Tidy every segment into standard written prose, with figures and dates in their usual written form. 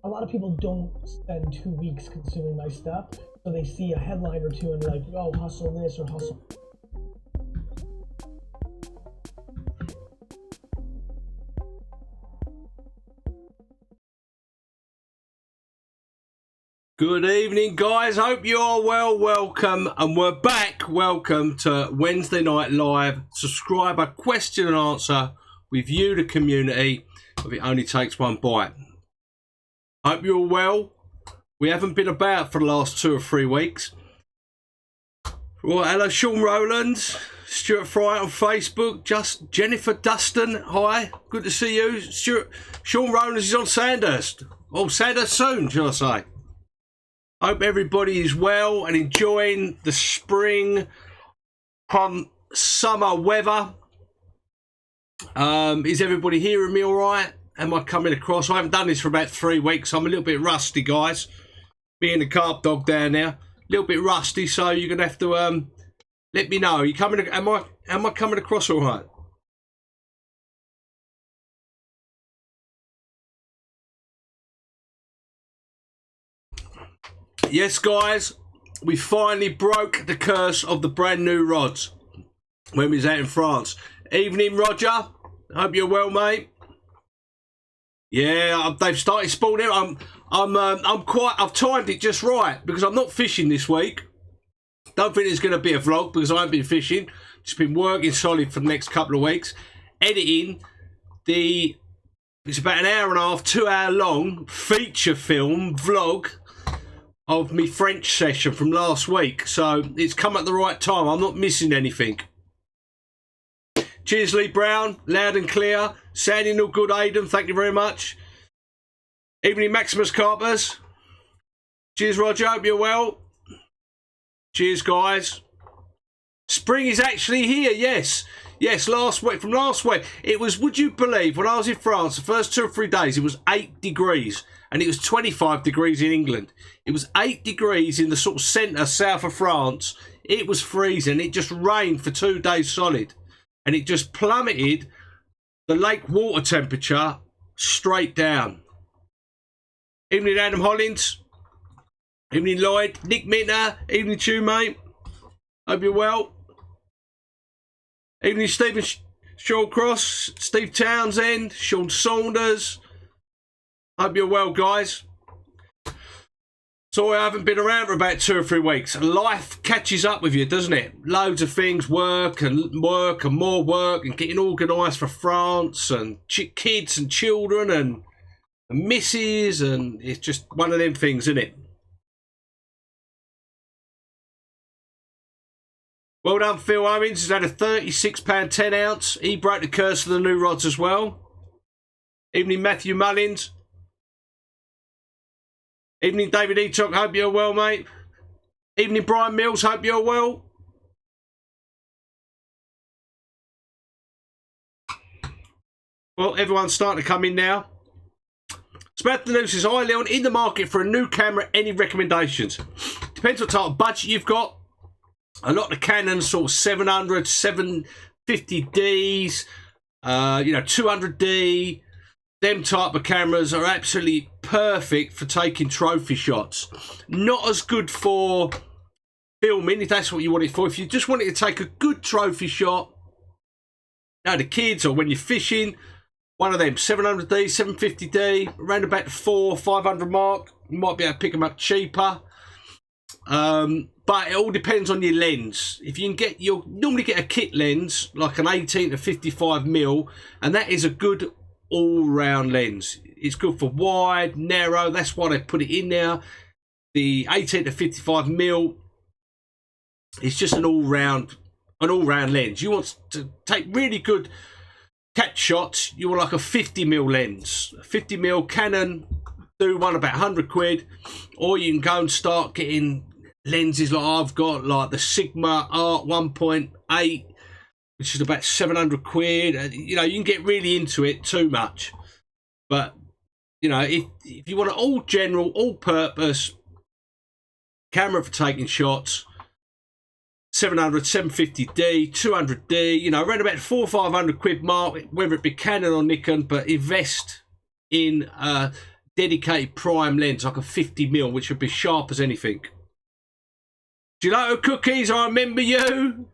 a lot of people don't spend 2 weeks consuming my stuff, so they see a headline or two and they're like, oh, hustle this or hustle. Good evening, guys. Hope you are well. Welcome, and we're back. Welcome to Wednesday Night Live. Subscriber question and answer with you, the community. If it only takes one bite. Hope you're well. We haven't been about for the last 2 or 3 weeks. Well, hello, Sean Rowland, Stuart Fry on Facebook, just Jennifer Dustin. Hi, good to see you, Stuart. Sean Rowland is on Sandhurst. Oh, Sandhurst soon, shall I say? Hope everybody is well and enjoying the spring summer weather. Is everybody hearing me all right? Am I coming across? I haven't done this for about 3 weeks. So I'm a little bit rusty, guys. Being the carp dog down there, a little bit rusty. So you're gonna have to let me know. Are you coming? Am I coming across all right? Yes, guys, we finally broke the curse of the brand new rods when we was out in France. Evening, Roger. Hope you're well, mate. Yeah, they've started spawning. I've timed it just right because I'm not fishing this week. Don't think there's going to be a vlog because I haven't been fishing. Just been working solid for the next couple of weeks. Editing it's about an hour and a half, 2 hour long feature film vlog of me French session from last week. So it's come at the right time. I'm not missing anything. Cheers, Lee Brown. Loud and clear. Sounding all good, Aidan. Thank you very much. Evening, Maximus Carpers. Cheers, Roger. Hope you're well. Cheers, guys. Spring is actually here. Yes. Yes, from last week. It was, would you believe, when I was in France, the first 2 or 3 days, it was 8 degrees. And it was 25 degrees in England. It was 8 degrees in the sort of centre, south of France. It was freezing. It just rained for 2 days solid. And it just plummeted the lake water temperature straight down. Evening, Adam Hollins. Evening, Lloyd. Nick Minter. Evening to you, mate. Hope you're well. Evening, Stephen Shawcross. Steve Townsend. Sean Saunders. Hope you're well, guys. So I haven't been around for about 2 or 3 weeks. Life catches up with you, doesn't it? Loads of things, work and more work and getting organised for France and kids and children and misses, and it's just one of them things, isn't it? Well done, Phil Owens. He's had a £36 10 ounce. He broke the curse of the new rods as well. Evening, Matthew Mullins. Evening, David Eatock. Hope you're well, mate. Evening, Brian Mills. Hope you're well. Well, everyone's starting to come in now. Spread the news says, hi, Leon, in the market for a new camera. Any recommendations? Depends what type of budget you've got. A lot of the Canons, sort of 700, 750Ds, 200D. Them type of cameras are absolutely perfect for taking trophy shots. Not as good for filming, if that's what you want it for. If you just want it to take a good trophy shot, the kids or when you're fishing, one of them, 700D, 750D, around about the 400-500 mark. You might be able to pick them up cheaper. But it all depends on your lens. If you can you'll normally get a kit lens, like an 18 to 55mm, and that is a good all-round lens. It's good for wide, narrow. That's why they put it in there. The 18 to 55mm, it's just an all-round lens. You want to take really good catch shots, you want like a 50mm lens. A 50mm Canon, do one about 100 quid, or you can go and start getting lenses like I've got, like the Sigma Art 1.8, which is about 700 quid. You can get really into it too much. But, if you want an all general, all purpose camera for taking shots, 700, 750D, 200D, around about 400 or 500 quid mark, whether it be Canon or Nikon, but invest in dedicated prime lens, like a 50mm, which would be sharp as anything. Gelato Cookies, I remember you.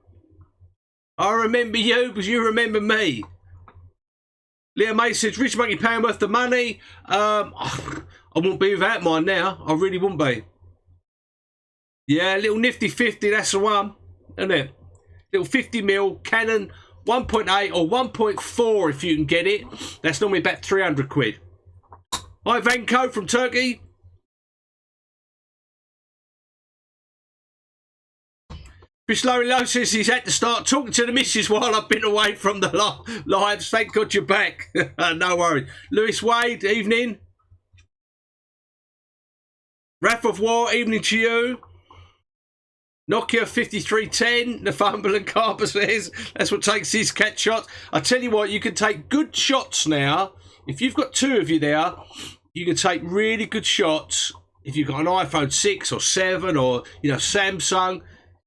I remember you because you remember me. Liam May says, Rich Monkey paying worth the money. I wouldn't be without mine now. I really wouldn't be. Yeah, little nifty 50, that's the one, isn't it? Little 50mm Canon 1.8 or 1.4 if you can get it. That's normally about 300 quid. Hi, Vanko from Turkey. Chris Low says he's had to start talking to the missus while I've been away from the lives. Thank God you're back. No worries. Lewis Wade, evening. Wrath of War, evening to you. Nokia 5310, Northumberland Carper says, that's what takes his cat shots. I tell you what, you can take good shots now. If you've got two of you there, you can take really good shots. If you've got an iPhone 6 or 7 or, you know, Samsung,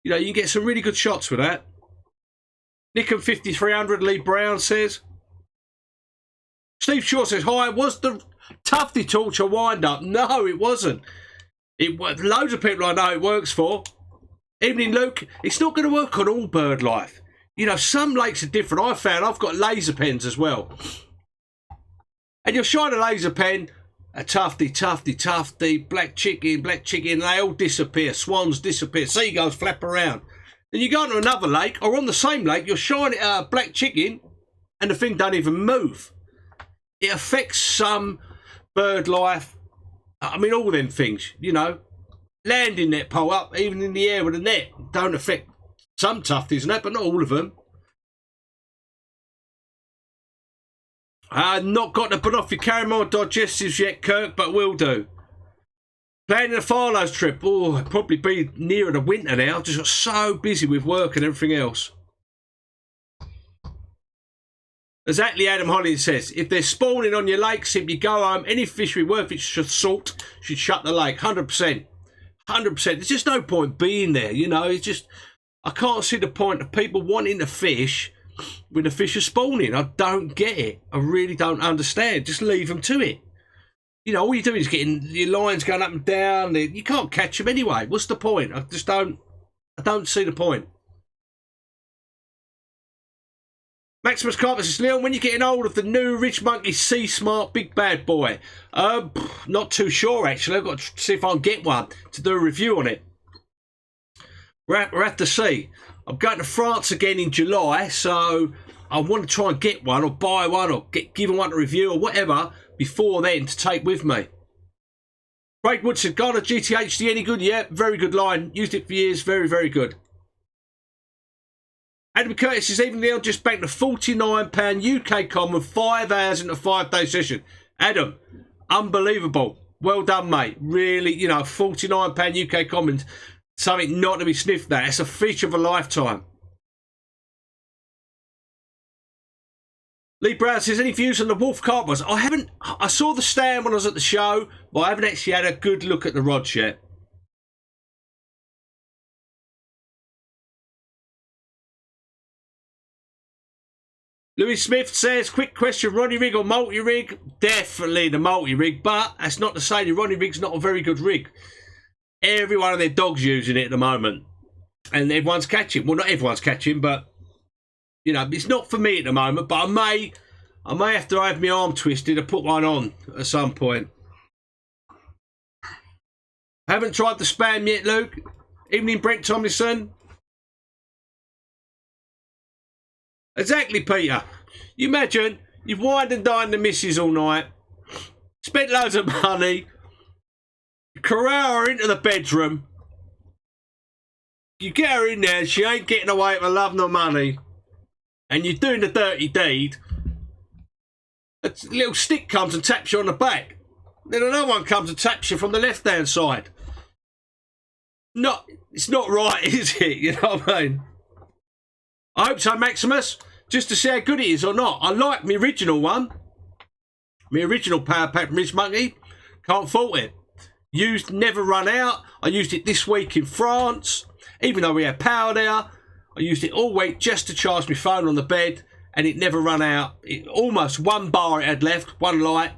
you know, you can get some really good shots with that. Nikon 5300, Lee Brown says. Steve Shaw says, hi, was the Tufty torch a wind-up? No, it wasn't. Loads of people I know it works for. Evening, Luke. It's not going to work on all bird life. You know, some lakes are different. I've got laser pens as well. And you'll shine a laser pen, a tufty, black chicken, they all disappear. Swans disappear. Seagulls flap around. Then you go into another lake, or on the same lake, you'll shine a black chicken, and the thing don't even move. It affects some bird life. I mean, all them things, you know. Landing net pole up, even in the air with a net, don't affect some tufties and that, but not all of them. Not got the Banoffee caramel digestives yet, Kirk, but will do. Planning a Farlow's trip. Oh, it'll probably be nearer the winter now. Just got so busy with work and everything else. Exactly, Adam Hollins says, if they're spawning on your lake, simply go home. Any fishery worth its salt should shut the lake. 100%. 100%. There's just no point being there, you know. It's just, I can't see the point of people wanting to fish when the fish are spawning. I don't get it. I really don't understand. Just leave them to it. You know, all you're doing is getting your lines going up and down. You can't catch them anyway. What's the point? I don't see the point. Maximus Carpus says, Leon, when you're getting hold of the new Rich Monkey Sea Smart Big Bad Boy? Not too sure, actually. I've got to see if I can get one to do a review on it. We'll have to see. I'm going to France again in July, so I want to try and get one or buy one or give one a review or whatever before then to take with me. Craig Wood said, Ghana GTHD any good? Yeah, very good line. Used it for years. Very, very good. Adam Curtis is even now just banked a £49 UK common 5 hours in a 5-day session. Adam, unbelievable. Well done, mate. Really, you know, £49 UK common, something not to be sniffed at. It's a feature of a lifetime. Lee Brown says, any views on the Wolf Carp rods? I saw the stand when I was at the show, but I haven't actually had a good look at the rods yet. Louis Smith says, quick question, Ronnie rig or multi-rig? Definitely the multi-rig, but that's not to say the Ronnie rig's not a very good rig. Every one of their dogs using it at the moment. And everyone's catching. Well, not everyone's catching, but, you know, it's not for me at the moment, but I may have to have my arm twisted to put one on at some point. Haven't tried the spam yet, Luke. Evening, Brent Tomlinson. Exactly, Peter. You imagine you've wined and dined the missus all night, spent loads of money, corral her into the bedroom, you get her in there, she ain't getting away with love nor money, and you're doing the dirty deed. A little stick comes and taps you on the back. Then another one comes and taps you from the left-hand side. It's not right, is it? You know what I mean? I hope so, Maximus, just to see how good it is or not. I like my original one. My original Power Pack Rich Monkey. Can't fault it. Used, never run out. I used it this week in France. Even though we had power there, I used it all week just to charge my phone on the bed, and it never run out. Almost one bar it had left, one light.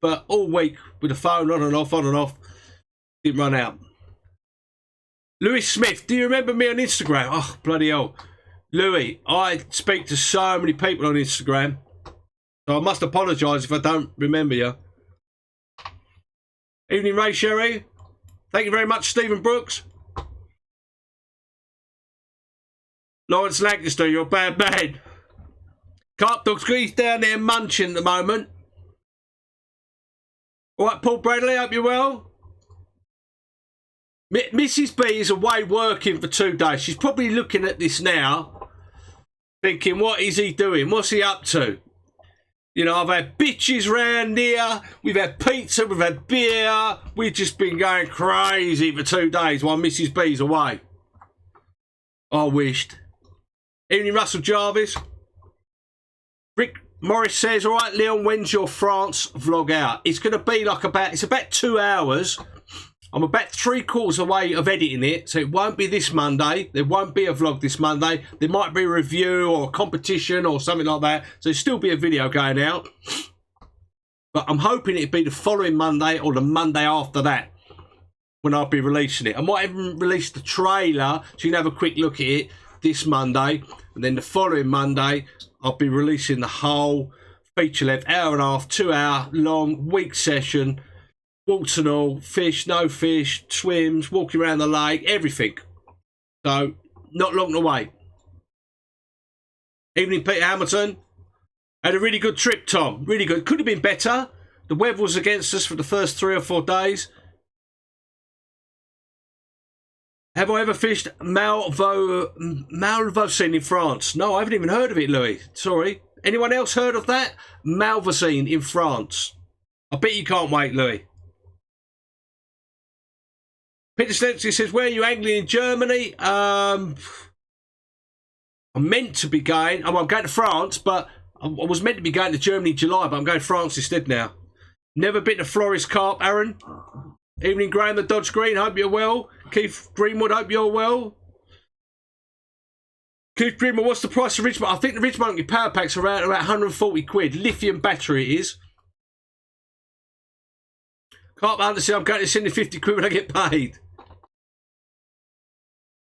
but all week with the phone on and off, didn't run out. Louis Smith, do you remember me on Instagram? Oh, bloody hell. Louis, I speak to so many people on Instagram, so I must apologise if I don't remember you. Evening, Ray Sherry. Thank you very much, Stephen Brooks. Lawrence Lancaster, you're a bad man. Carp Dog's he's down there munching at the moment. All right, Paul Bradley, hope you're well. Mrs. B is away working for 2 days. She's probably looking at this now, thinking, what is he doing? What's he up to? You know, I've had bitches round here. We've had pizza. We've had beer. We've just been going crazy for 2 days while Mrs. B's away. I wished. Evening, Russell Jarvis. Rick Morris says, all right, Leon, when's your France vlog out? It's going to be like it's about 2 hours. I'm about 3/4 away of editing it, so it won't be this Monday. There won't be a vlog this Monday. There might be a review or a competition or something like that. So there'll still be a video going out. But I'm hoping it'll be the following Monday or the Monday after that when I'll be releasing it. I might even release the trailer so you can have a quick look at it this Monday. And then the following Monday, I'll be releasing the whole feature-length, hour and a half, 2 hour long week session. Waltz and all, fish, no fish, swims, walking around the lake, everything. So, not long to wait. Evening, Peter Hamilton. Had a really good trip, Tom. Really good. Could have been better. The weather was against us for the first 3 or 4 days. Have I ever fished Malvocine in France? No, I haven't even heard of it, Louis. Sorry. Anyone else heard of that? Malvocine in France. I bet you can't wait, Louis. Peter Stensky says, where are you angling in Germany? I'm meant to be going. I'm going to France, but I was meant to be going to Germany in July, but I'm going to France instead now. Never been to Flores Carp, Aaron. Evening, Graham, the Dodge Green. Hope you're well. Keith Greenwood, hope you're well. Keith Greenwood, what's the price of Richmond? I think the Rich Monkey power packs are around about 140 quid. Lithium battery it is. Carp Hunter said, I'm going to send you 50 quid when I get paid.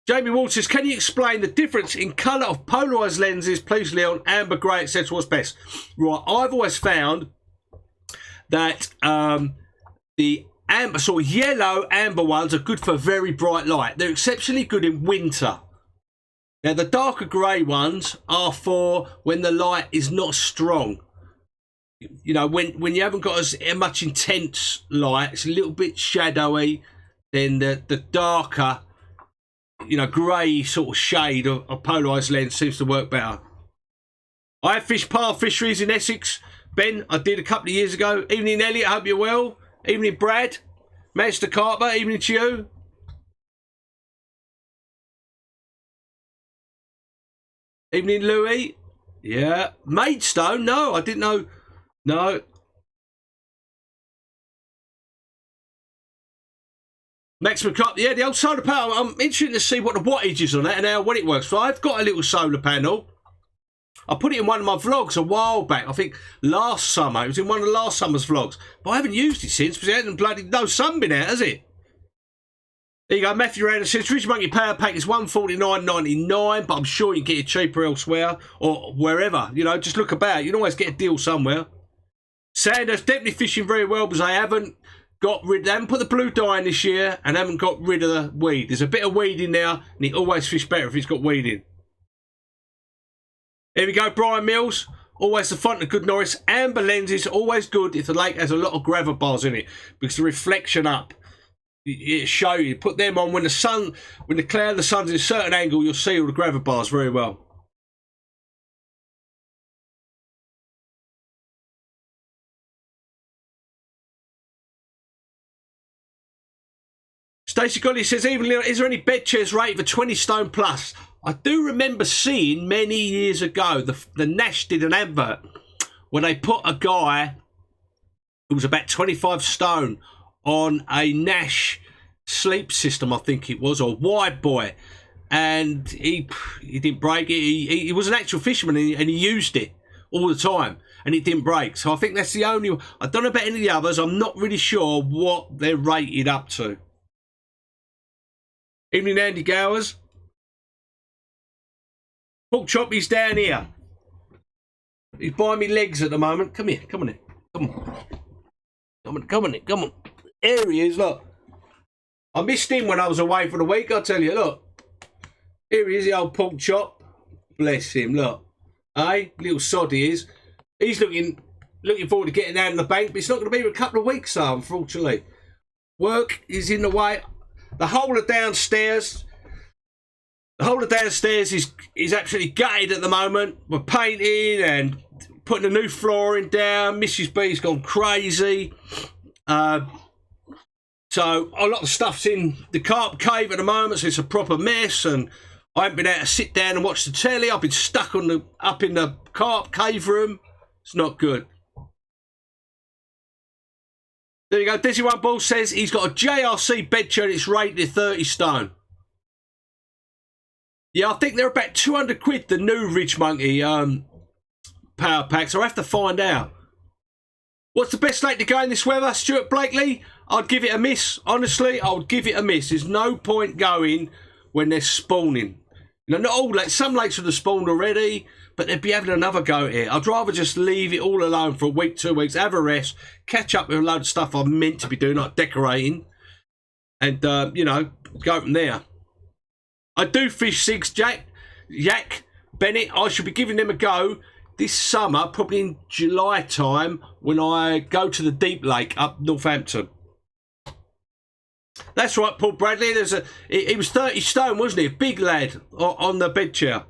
Jamie Ward says, can you explain the difference in colour of polarised lenses, please, Leon, amber, grey, etc. What's best? Right, I've always found that the amber, sort of yellow amber ones are good for very bright light. They're exceptionally good in winter. Now, the darker grey ones are for when the light is not strong. You know, when you haven't got as much intense light, it's a little bit shadowy, then the darker, you know, grey sort of shade of polarised lens seems to work better. I have fished Par Fisheries in Essex. Ben, I did a couple of years ago. Evening, Elliot, hope you're well. Evening, Brad. Master Carper, evening to you. Evening, Louis. Yeah. Maidstone? No, I didn't know. No. Max McCarthy, yeah, the old solar panel. I'm interested to see what the wattage is on that and how well it works. So I've got a little solar panel. I put it in one of my vlogs a while back. I think last summer. It was in one of last summer's vlogs. But I haven't used it since because it hasn't bloody no sun been out, has it? There you go. Matthew Randall says, Rich Monkey Power Pack is $149.99, but I'm sure you can get it cheaper elsewhere or wherever. You know, just look about. You can always get a deal somewhere. Sanders, definitely fishing very well because I haven't put the blue dye in this year and haven't got rid of the weed. There's a bit of weed in there and it always fish better if it's got weed in. Here we go, Brian Mills. Always the font of good Norris. Amber lenses, always good if the lake has a lot of gravel bars in it because the reflection up. It show you. Put them on when the cloud of the sun's in a certain angle, you'll see all the gravel bars very well. Stacey Golly says, is there any bed chairs rated for 20 stone plus? I do remember seeing many years ago, the Nash did an advert where they put a guy who was about 25 stone on a Nash sleep system, I think it was, or wide boy. And he didn't break it. He was an actual fisherman and he used it all the time. and it didn't break. So I think that's the only one. I don't know about any of the others. I'm not really sure what they're rated up to. Evening, Andy Gowers. Pork chop, he's down here. He's buying me legs at the moment. Come here, come on here. Come on. Come on, come on, come on. Here he is, look. I missed him when I was away for the week, I'll tell you, look. Here he is, the old pork chop. Bless him, look. Hey, little sod he is. He's looking forward to getting out in the bank, but it's not going to be for a couple of weeks, though, unfortunately. Work is in the way. The whole of downstairs is absolutely gutted at the moment. We're painting and putting a new flooring down. Mrs. B's gone crazy. So a lot of stuff's in the Carp cave at the moment, so it's a proper mess, and I haven't been able to sit down and watch the telly. I've been stuck up in the Carp cave room. It's not good. There you go. Dizzy One Ball says he's got a JRC bed chair and it's rated 30 stone. Yeah, I think they're about 200 quid, the new Ridge Monkey power packs. I'll have to find out. What's the best lake to go in this weather? Stuart Blakely? I'd give it a miss. Honestly, I would give it a miss. There's no point going when they're spawning. You know, not all lakes. Some lakes would have spawned already, but they'd be having another go here. I'd rather just leave it all alone for a week, 2 weeks, have a rest, catch up with a load of stuff I'm meant to be doing, like decorating, and, you know, go from there. I do fish sigs, Yak, Bennett. I should be giving them a go this summer, probably in July time, when I go to the deep lake up Northampton. That's right, Paul Bradley. He was 30 stone, wasn't he? A big lad on the bed chair.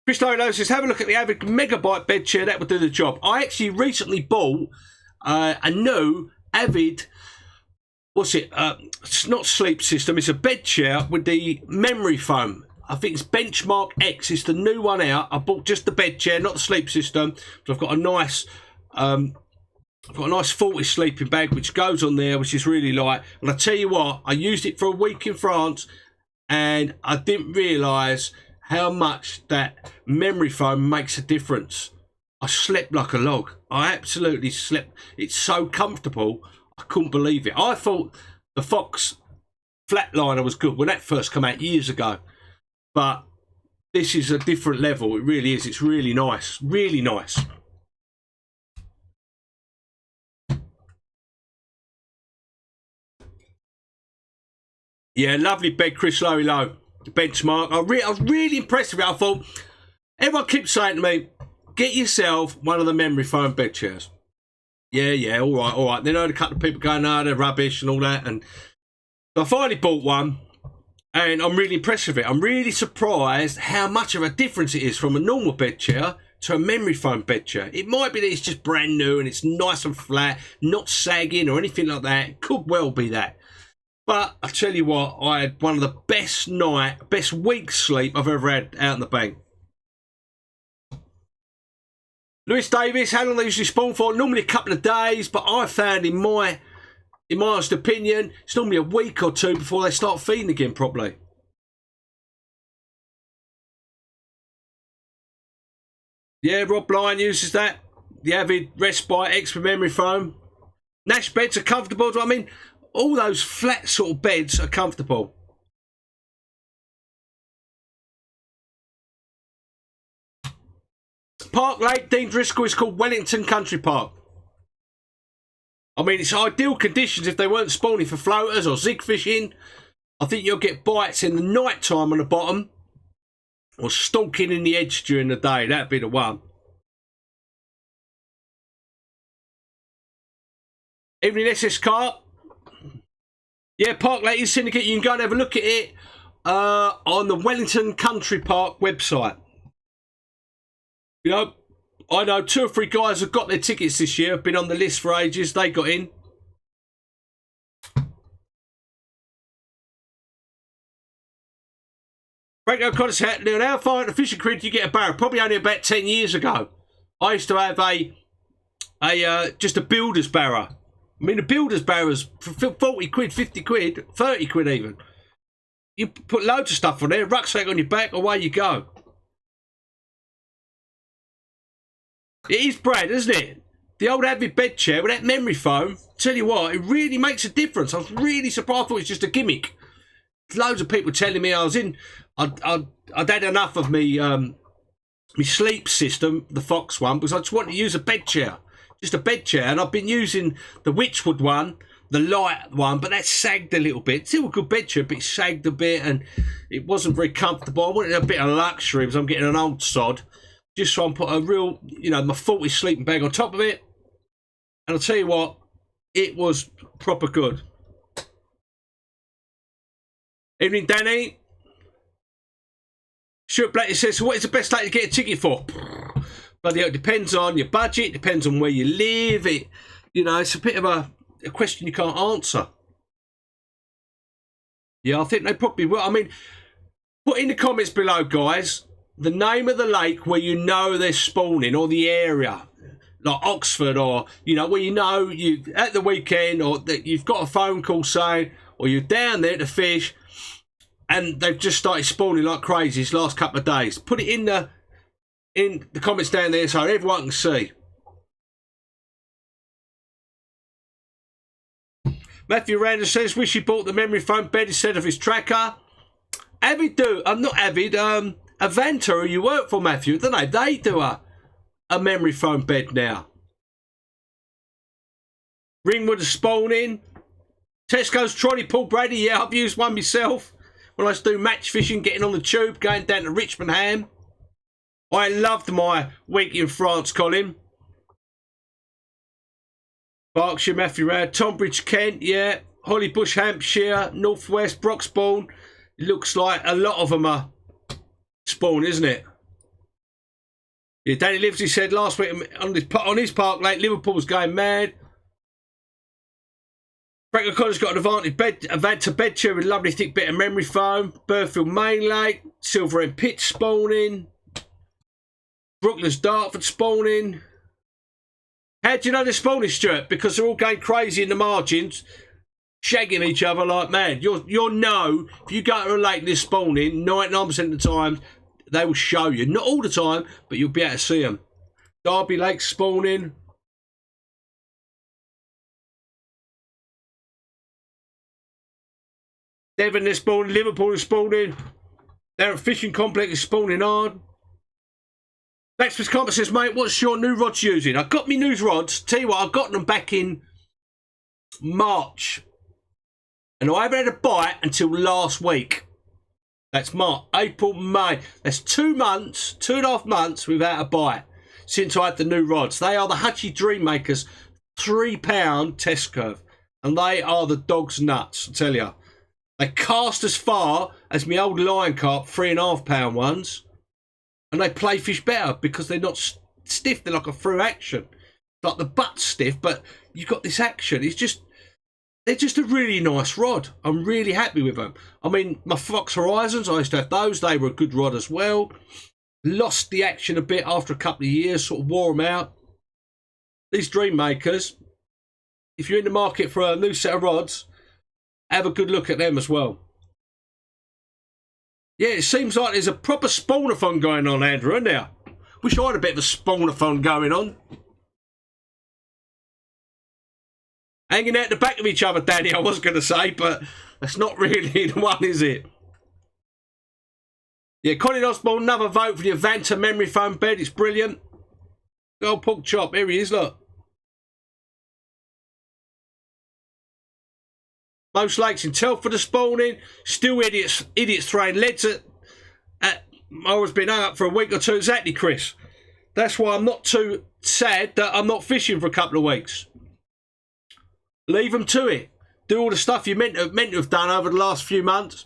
Chris Lowe says, have a look at the Avid Megabyte bed chair. That would do the job. I actually recently bought a new Avid, what's it? It's not sleep system. It's a bed chair with the memory foam. I think it's Benchmark X. It's the new one out. I bought just the bed chair, not the sleep system. So I've got a nice 40 sleeping bag which goes on there, which is really light. And I tell you what, I used it for a week in France, and I didn't realise how much that memory foam makes a difference. I slept like a log. I absolutely slept. It's so comfortable. I couldn't believe it. I thought the Fox Flatliner was good when that first came out years ago. But this is a different level. It really is. It's really nice. Really nice. Yeah, lovely bed, Chris Lowe. Benchmark. I was really impressed with it. I thought, everyone keeps saying to me, get yourself one of the memory foam bed chairs. Yeah, all right. Then I had a couple of people going, no, they're rubbish and all that. And so I finally bought one, and I'm really impressed with it. I'm really surprised how much of a difference it is from a normal bed chair to a memory foam bed chair. It might be that it's just brand new and it's nice and flat, not sagging or anything like that. It could well be that. But I tell you what, I had one of the best week's sleep I've ever had out in the bank. Lewis Davis, how long they usually spawn for? Normally a couple of days, but I found in my honest opinion, it's normally a week or two before they start feeding again properly. Yeah, Rob Lyon uses that. The Avid Respite X with memory foam. Nash beds are comfortable. I mean, all those flat sort of beds are comfortable. Park Lake, Dean Driscoll, is called Wellington Country Park. I mean, it's ideal conditions if they weren't spawning for floaters or zig fishing. I think you'll get bites in the night time on the bottom, or stalking in the edge during the day. That'd be the one. Evening SS Carp. Yeah, Park Lake Syndicate. You can go and have a look at it on the Wellington Country Park website. You know, I know 2 or 3 guys have got their tickets this year, have been on the list for ages. They got in. Frank O'Connor's hat. Now, how far into fishing career did you get a barrow? Probably only about 10 years ago. I used to have just a builder's barrow. I mean, the builder's barrows for 40 quid, 50 quid, 30 quid even. You put loads of stuff on there, rucksack on your back, away you go. It is Brad, isn't it? The old Avid bed chair with that memory foam. Tell you what, it really makes a difference. I was really surprised. I thought it was just a gimmick. Loads of people telling me I'd had enough of me my sleep system, the Fox one, because I just wanted to use a bed chair. Just a bed chair. And I've been using the Witchwood one, the light one, but that sagged a little bit. Still a good bed chair, but it sagged a bit and it wasn't very comfortable. I wanted a bit of luxury because I'm getting an old sod. Just so I put a real, my 40 sleeping bag on top of it. And I'll tell you what, it was proper good. Evening, Danny. Stuart Blackley says, so what is the best date to get a ticket for? Bloody hell, it depends on your budget, depends on where you live. It's a bit of a question you can't answer. Yeah, I think they probably will. I mean, put in the comments below, guys, the name of the lake where you know they're spawning, or the area, like Oxford, or, where you at the weekend, or that you've got a phone call saying, or you're down there to fish, and they've just started spawning like crazy this last couple of days. Put it in the comments down there so everyone can see. Matthew Randall says, wish he bought the memory foam bed instead of his tracker. Avid do. I'm not Avid. Avanta, who you work for, Matthew, don't they? They do a memory foam bed now. Ringwood is spawning. Tesco's trolley pull, Brady. Yeah, I've used one myself. When I used to do match fishing, getting on the tube, going down to Richmond Ham. I loved my week in France, Colin. Berkshire, Matthew Rad, Tonbridge, Kent, yeah. Hollybush, Hampshire, Northwest, Broxbourne. It looks like a lot of them are spawn, isn't it? Yeah, Danny Livesey said last week on his park lake, Liverpool's going mad. Frank O'Connor's got an Avanta bed chair with a lovely thick bit of memory foam. Burfield Main Lake, Silver End Pit spawning. Brooklands Dartford spawning. How do you know they're spawning, Stuart? Because they're all going crazy in the margins, shagging each other like mad. You'll know if you go to a lake and they're spawning, 99% of the time they will show you. Not all the time, but you'll be able to see them. Derby Lake spawning. Devon is spawning. Liverpool is spawning. Their fishing complex is spawning hard. Blacksmith's Carp says, mate, what's your new rods using? I got me new rods. Tell you what, I got them back in March. And I haven't had a bite until last week. That's March, April, May. That's 2 months, 2.5 months without a bite since I had the new rods. They are the Hutchie Dreammakers £3 test curve. And they are the dog's nuts, I tell you. They cast as far as my old Lion Carp £3.5 ones. And they play fish better because they're not stiff. They're like a through action. Like the butt's stiff, but you've got this action. They're just a really nice rod. I'm really happy with them. I mean, my Fox Horizons, I used to have those. They were a good rod as well. Lost the action a bit after a couple of years, sort of wore them out. These Dreammakers, if you're in the market for a new set of rods, have a good look at them as well. Yeah, it seems like there's a proper spawnathon going on, Andrew, isn't there? Wish I had a bit of a spawnathon going on. Hanging out the back of each other, Danny, I was going to say, but that's not really the one, is it? Yeah, Colin Osborne, another vote for the Avanta memory foam bed. It's brilliant. Good old pork chop. Here he is, look. Most lakes in Telford are spawning. Still idiots throwing leads at I was been hung up for a week or two. Exactly, Chris. That's why I'm not too sad that I'm not fishing for a couple of weeks. Leave them to it. Do all the stuff you meant to have done over the last few months.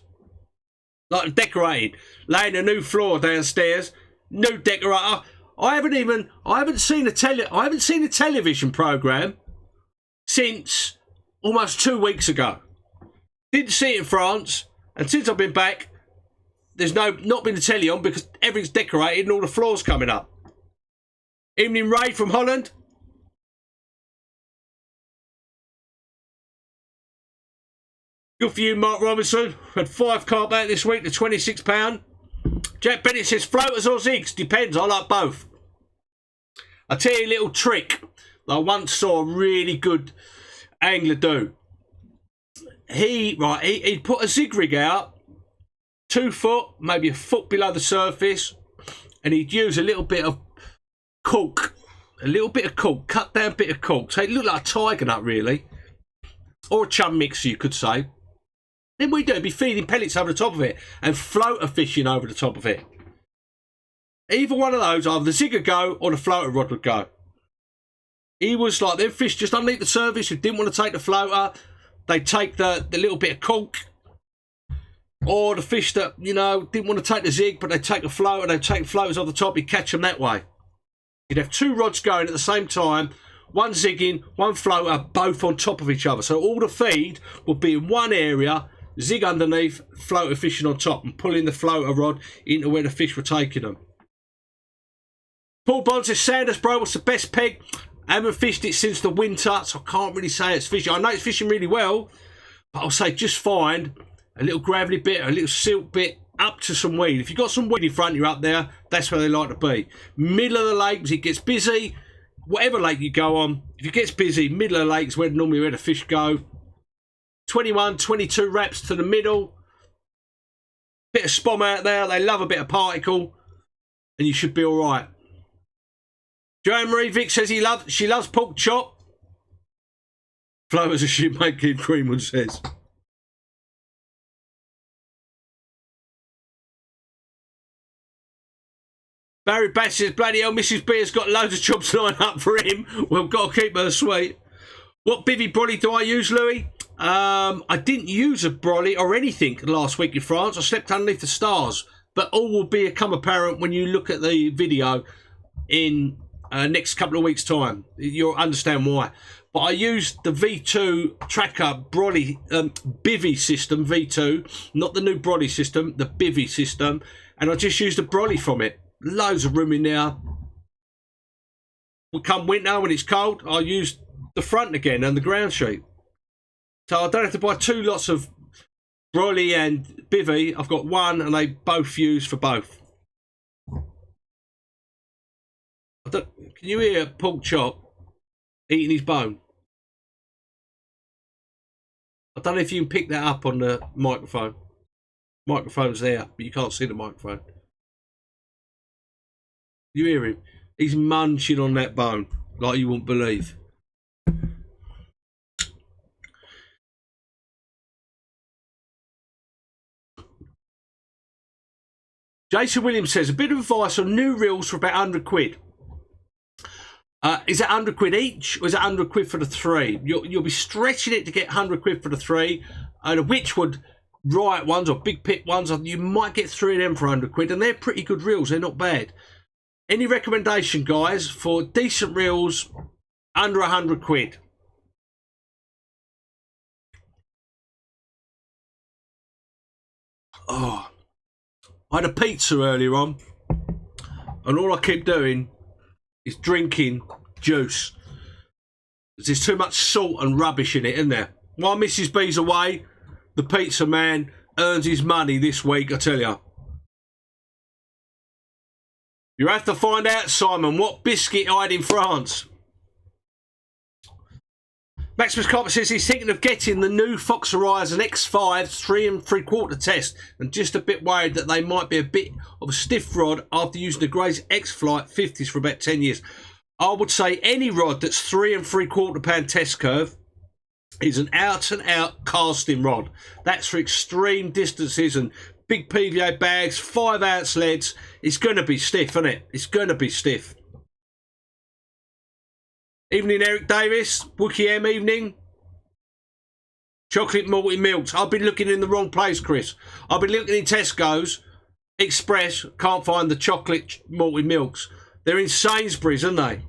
Like decorating, laying a new floor downstairs, new decorator. I haven't seen a television program since almost 2 weeks ago. Didn't see it in France, and since I've been back, there's not been a telly on because everything's decorated and all the floors coming up. Evening Ray from Holland. Good for you, Mark Robinson. Had 5 carp out this week to £26. Jack Bennett says floaters or zigs. Depends. I like both. I'll tell you a little trick that I once saw a really good angler do. He'd put a zig rig out, 2 foot, maybe a foot below the surface, and he'd use a little bit of cork, cut down bit of cork. So it looked like a tiger nut, really, or a chum mixer, you could say. Then we'd be feeding pellets over the top of it and floater fishing over the top of it. Either one of those, either the zig would go or the floater rod would go. He was like, them fish just underneath the surface who didn't want to take the floater, they'd take the little bit of cork. Or the fish that, you know, didn't want to take the zig, but they'd take a floater, they'd take floaters off the top, you'd catch them that way. You'd have 2 rods going at the same time, one zigging, one floater, both on top of each other. So all the feed would be in one area, zig underneath, floater fishing on top, and pulling the floater rod into where the fish were taking them. Paul Bond says, Sanders, bro, what's the best peg? I haven't fished it since the winter, so I can't really say it's fishing. I know it's fishing really well, but I'll say just find a little gravelly bit, a little silt bit, up to some weed. If you've got some weed in front of you up there, that's where they like to be. Middle of the lake, as it gets busy, whatever lake you go on, if it gets busy, middle of the lake is where normally where the fish go. 21, 22 wraps to the middle. Bit of spom out there, they love a bit of particle, and you should be all right. Joanne Marie Vick says she loves pork chop. Flow as a ship making, Greenwood says. Barry Bass says, bloody hell, Mrs. B has got loads of jobs lined up for him. We've got to keep her sweet. What bivvy brolly do I use, Louis? I didn't use a brolly or anything last week in France. I slept underneath the stars. But all will become apparent when you look at the video in next couple of weeks' time. You'll understand why. But I used the V2 tracker brolly bivvy system, V2, not the new brolly system, the bivvy system, and I just used a brolly from it. Loads of room in there. Will come winter when it's cold, I'll use the front again and the ground sheet. So I don't have to buy 2 lots of brolly and bivvy. I've got one and they both use for both. Can you hear Pork Chop eating his bone? I don't know if you can pick that up on the microphone. Microphone's there, but you can't see the microphone. You hear him? He's munching on that bone like you wouldn't believe. Jason Williams says, a bit of advice on new reels for about 100 quid. Is it 100 quid each, or is it 100 quid for the 3? You'll be stretching it to get 100 quid for the 3. And the Witchwood Riot ones or Big Pit ones, you might get 3 of them for 100 quid, and they're pretty good reels. They're not bad. Any recommendation, guys, for decent reels under 100 quid? Oh, I had a pizza earlier on, and all I keep doing is drinking juice. There's too much salt and rubbish in it, isn't there? While Mrs. B's away, the pizza man earns his money this week, I tell you. You have to find out, Simon, what biscuit I had in France. Maximus Carp says he's thinking of getting the new Fox Horizon X5 3 3/4 test, and just a bit worried that they might be a bit of a stiff rod after using the Gray's X-Flight 50s for about 10 years. I would say any rod that's 3 3/4 pound test curve is an out-and-out casting rod. That's for extreme distances and big PVA bags, 5-ounce leads. It's going to be stiff, isn't it? It's going to be stiff. Evening, Eric Davis. Wookie M evening. Chocolate malty milks. I've been looking in the wrong place, Chris. I've been looking in Tesco's Express. Can't find the chocolate malty milks. They're in Sainsbury's, aren't they?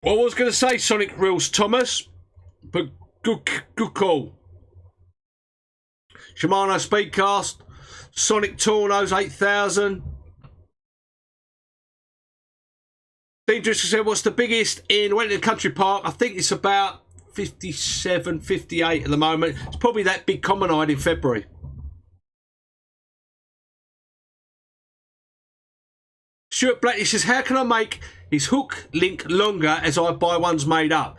Well, I was going to say Sonic Reels, Thomas, but good call. Shimano Speedcast, Sonic Tornos 8000. Dean Driscoll said, what's the biggest in Wellington Country Park? I think it's about 57, 58 at the moment. It's probably that big common-eyed in February. Stuart Blackley says, how can I make his hook link longer as I buy ones made up?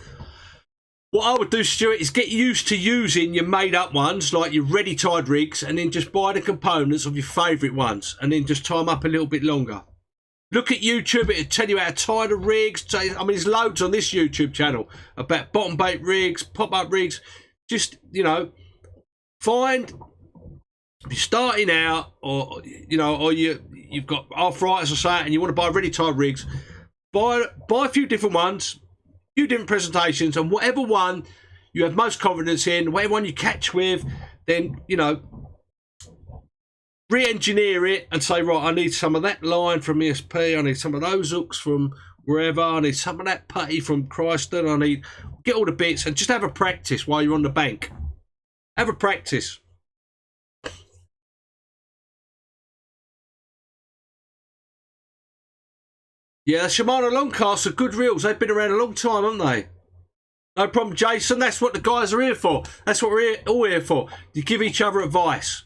What I would do, Stuart, is get used to using your made up ones, like your ready tied rigs, and then just buy the components of your favourite ones and then just tie them up a little bit longer. Look at YouTube, it'll tell you how to tie the rigs. I mean, there's loads on this YouTube channel about bottom bait rigs, pop-up rigs. Just, you know, find, if you're starting out, or, you know, or you've got arthritis or something and you want to buy ready tied rigs, buy a few different ones, a few different presentations, and whatever one you have most confidence in, whatever one you catch with, then, you know, re-engineer it and say, right, I need some of that line from ESP, I need some of those hooks from wherever, I need some of that putty from Christon, I need, get all the bits and just have a practice while you're on the bank. Have a practice. Yeah, the Shimano Longcasts are good reels. They've been around a long time, haven't they? No problem, Jason. That's what the guys are here for. That's what we're all here for. You give each other advice.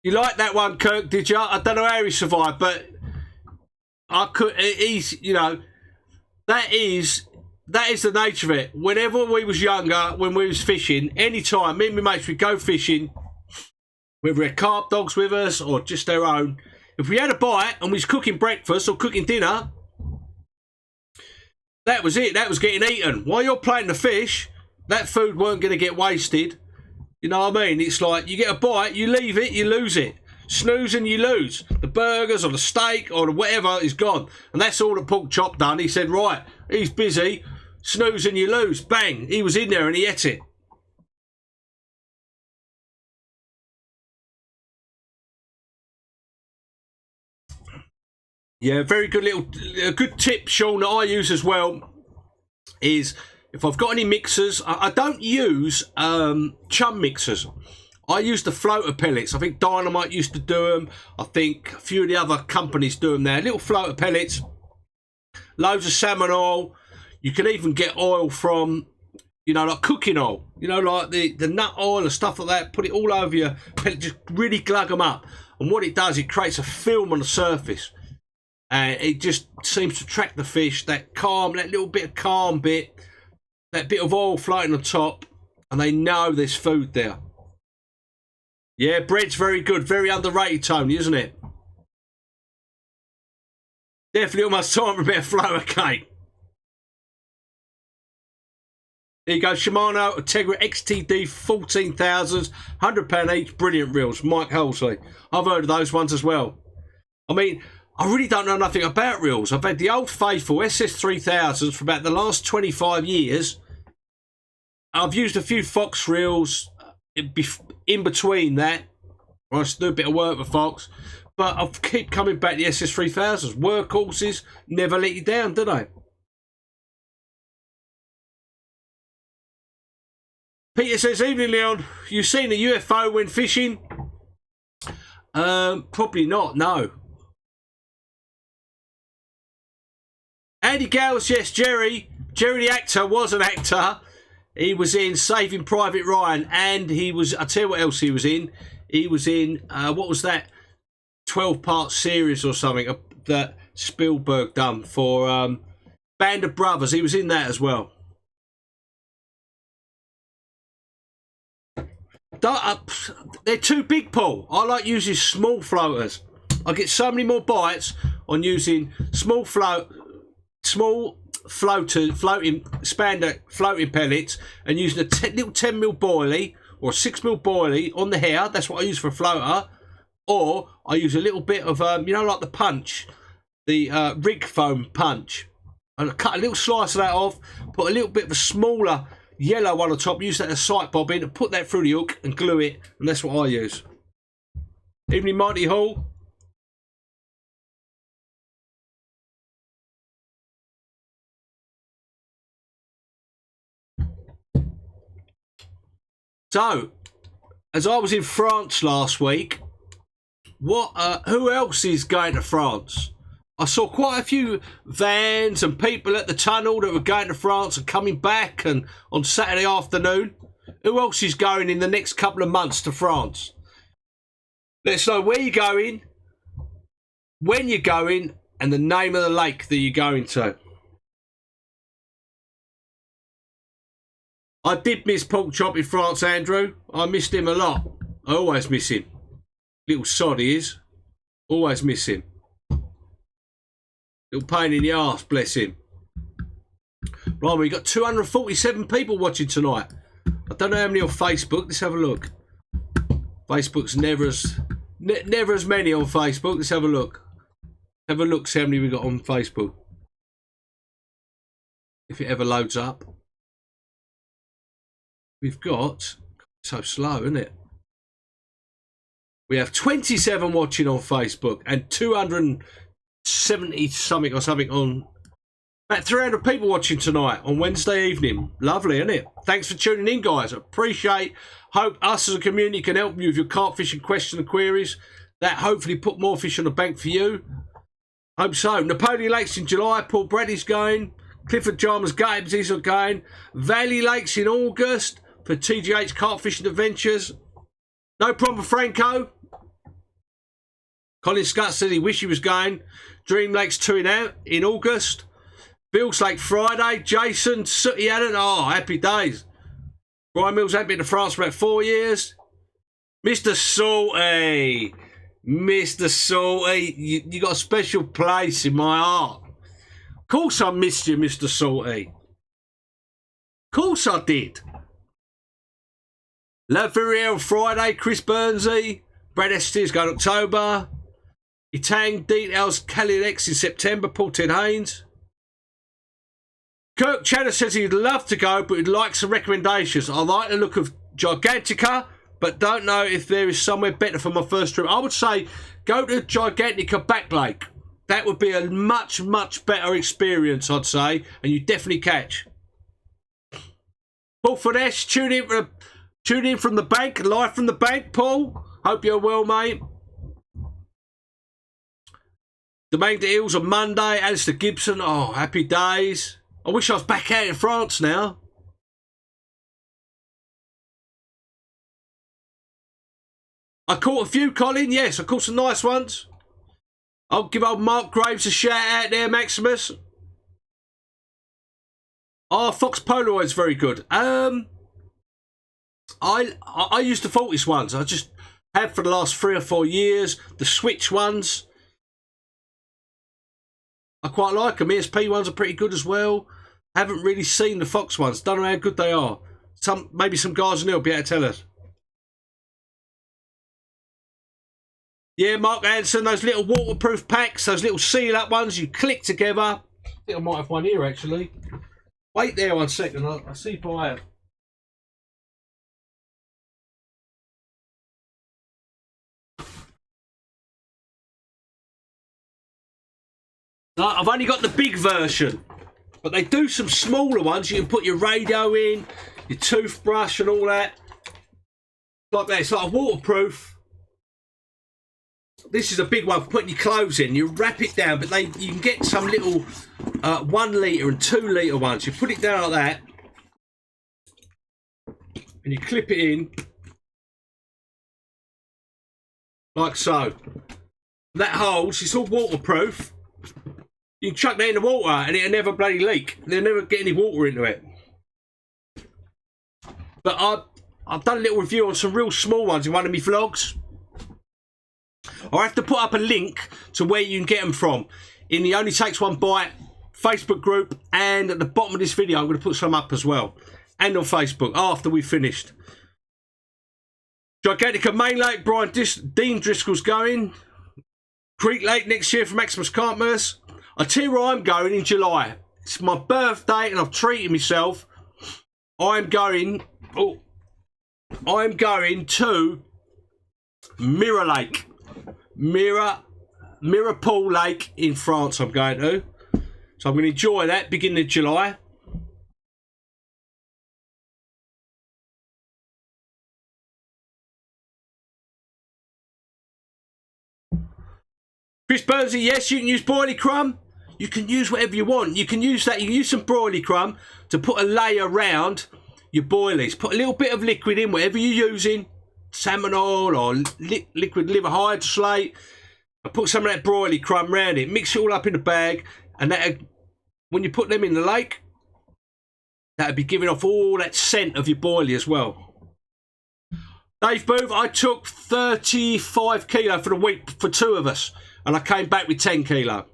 You like that one, Kirk, did you? I don't know how he survived, but I could. He's, you know, that is the nature of it. Whenever we was younger, when we was fishing, any time, me and my mates would go fishing, whether we had carp dogs with us or just their own. If we had a bite and we was cooking breakfast or cooking dinner, that was it. That was getting eaten. While you're playing the fish, that food weren't going to get wasted. You know what I mean? It's like you get a bite, you leave it, you lose it. Snooze and you lose. The burgers or the steak or the whatever is gone. And that's all that Pork Chop done. He said, right, he's busy. Snooze and you lose. Bang. He was in there and he ate it. Yeah, very good a good tip, Sean, that I use as well is if I've got any mixers, I don't use chum mixers. I use the floater pellets. I think Dynamite used to do them. I think a few of the other companies do them now. Little floater pellets, loads of salmon oil. You can even get oil from, you know, like cooking oil. You know, like the nut oil and stuff like that. Put it all over your pellet. Just really glug them up. And what it does, it creates a film on the surface. And it just seems to attract the fish. That calm, that little bit of calm bit. That bit of oil floating on top, and they know there's food there. Yeah, bread's very good. Very underrated, Tony, isn't it? Definitely almost time for a bit of flour cake. There you go, Shimano Integra XTD 14,000s, £100 each, brilliant reels. Mike Halsey. I've heard of those ones as well. I mean, I really don't know nothing about reels. I've had the old faithful SS3000s for about the last 25 years. I've used a few Fox reels in between that. I used to do a bit of work with Fox. But I keep coming back to the SS3000s. Workhorses never let you down, do they? Peter says, evening Leon, you seen a UFO when fishing? Probably not, no. Andy Gales, yes, Jerry the actor was an actor. He was in Saving Private Ryan, and he was, I'll tell you what else he was in. He was in, what was that, 12-part series or something that Spielberg done for Band of Brothers. He was in that as well. They're too big, Paul. I like using small floaters. I get so many more bites on using small floating pellets and using a little 10mm boilie or a 6mm boilie on the hair. That's what I use for a floater. Or I use a little bit of, you know, like the punch, the rig foam punch. And I cut a little slice of that off, put a little bit of a smaller yellow one on top, use that as a sight bobbin, and put that through the hook and glue it. And that's what I use. Evening, Marty Hall. So, as I was in France last week, who else is going to France? I saw quite a few vans and people at the tunnel that were going to France and coming back and on Saturday afternoon. Who else is going in the next couple of months to France? Let us know where you're going, when you're going, and the name of the lake that you're going to. I did miss Pork Chop in France, Andrew. I missed him a lot. I always miss him. Little sod he is. Always miss him. Little pain in the arse, bless him. Right, we got 247 people watching tonight. I don't know how many on Facebook. Let's have a look. Facebook's never as many on Facebook. Let's have a look. Have a look, see how many we got on Facebook. If it ever loads up. We've got, so slow, isn't it? We have 27 watching on Facebook and 270 something or something on. About 300 people watching tonight on Wednesday evening. Lovely, isn't it? Thanks for tuning in, guys. Appreciate. Hope us as a community can help you with your carp fishing questions and queries. That hopefully put more fish on the bank for you. Hope so. Napoleon Lakes in July. Paul Brady's going. Clifford Jarman's Games are going. Valley Lakes in August for TGH Carp Fishing Adventures. No problem, Franco. Colin Scott said he wished he was going. Dream Lakes 2 in August. Bill's Lake Friday. Jason, Sooty Allen. Oh, happy days. Brian Mills hasn't been to France for about 4 years. Mr. Salty. Mr. Salty. You got a special place in my heart. Of course I missed you, Mr. Salty. Of course I did. Love Ferrier Friday. Chris Burnsy. Brad Estes going October. Itang Details Calinex in September. Paul Ted Haynes. Kirk Channer says he'd love to go, but he'd like some recommendations. I like the look of Gigantica, but don't know if there is somewhere better for my first trip. I would say go to Gigantica Back Lake. That would be a much, much better experience, I'd say, and you definitely catch. Paul Finesse, tune in from the bank, live from the bank, Paul. Hope you're well, mate. Domaine de Hills on Monday. Alistair Gibson, oh, happy days. I wish I was back out in France now. I caught a few, Colin. Yes, I caught some nice ones. I'll give old Mark Graves a shout out there, Maximus. Oh, Fox Polaroid's very good. I used the Fortis ones. I just had for the last 3 or 4 years. The Switch ones. I quite like them. ESP ones are pretty good as well. Haven't really seen the Fox ones. Don't know how good they are. Maybe some guys in there will be able to tell us. Yeah, Mark Hanson, those little waterproof packs, those little seal-up ones you click together. I think I might have one here, actually. Wait there 1 second. I'll see if I have. I've only got the big version, but they do some smaller ones. You can put your radio in, your toothbrush and all that. Like that. It's like a waterproof. This is a big one for putting your clothes in. You wrap it down, but you can get some little 1 litre and 2 litre ones. You put it down like that, and you clip it in, like so. That holds. It's all waterproof. You can chuck that in the water and it'll never bloody leak. They'll never get any water into it. But I've done a little review on some real small ones in one of my vlogs. I have to put up a link to where you can get them from in the Only Takes One Bite Facebook group, and at the bottom of this video I'm going to put some up as well, and on Facebook after we've finished. Gigantica Main Lake, Dean Driscoll's going. Creek Lake next year for Maximus Carpmers. I tell you where I'm going in July. It's my birthday and I've treated myself. I'm going to Mirror Lake. Mirapool Lake in France I'm going to. So I'm going to enjoy that beginning of July. Chris Burnsy, yes, you can use broilie crumb. You can use whatever you want. You can use that. You can use some broilie crumb to put a layer around your boilies. Put a little bit of liquid in, whatever you're using, salmon oil or liquid liver hydroslate, and put some of that broilie crumb around it. Mix it all up in a bag, and that, when you put them in the lake, that'll be giving off all that scent of your boilie as well. Dave Booth, I took 35 kilo for the week for 2 of us, and I came back with 10 kilo.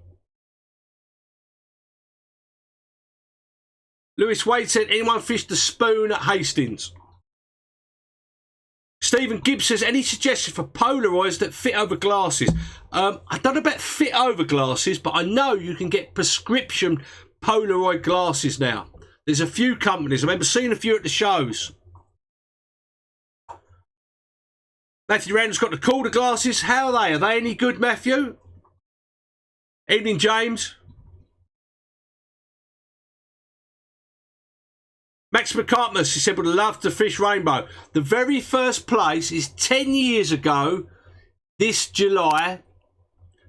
Lewis Wade said, anyone fished the spoon at Hastings? Stephen Gibbs says, any suggestions for Polaroids that fit over glasses? I don't know about fit over glasses, but I know you can get prescription Polaroid glasses now. There's a few companies. I remember seeing a few at the shows. Matthew Randall's got the Calder glasses. How are they? Are they any good, Matthew? Evening, James. Max McCartmus, he said, would love to fish rainbow. The very first place is 10 years ago, this July.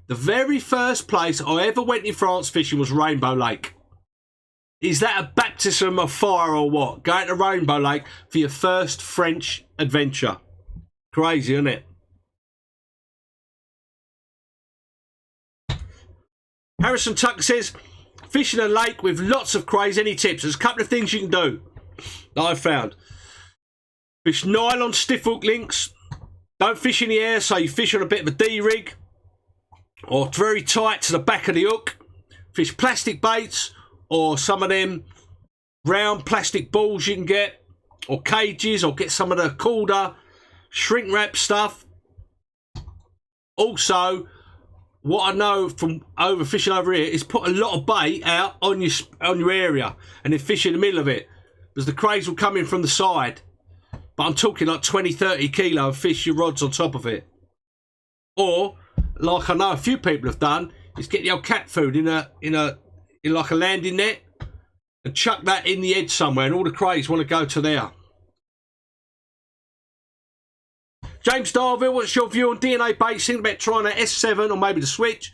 The very first place I ever went in France fishing was Rainbow Lake. Is that a baptism of fire or what? Going to Rainbow Lake for your first French adventure. Crazy, isn't it? Harrison Tucker says, fishing a lake with lots of crays, any tips? There's a couple of things you can do that I've found. Fish nylon stiff hook links. Don't fish in the air, so you fish on a bit of a D-rig or very tight to the back of the hook. Fish plastic baits or some of them round plastic balls you can get, or cages, or get some of the Calder shrink wrap stuff. Also, what I know from overfishing over here is put a lot of bait out on your area and then fish in the middle of it, because the crays will come in from the side. But I'm talking like 20-30 kilo and fish your rods on top of it. Or, like I know a few people have done, is get the old cat food in like a landing net and chuck that in the edge somewhere, and all the crays want to go to there. James Darville, what's your view on DNA baits? Thinking about trying an S7 or maybe the Switch.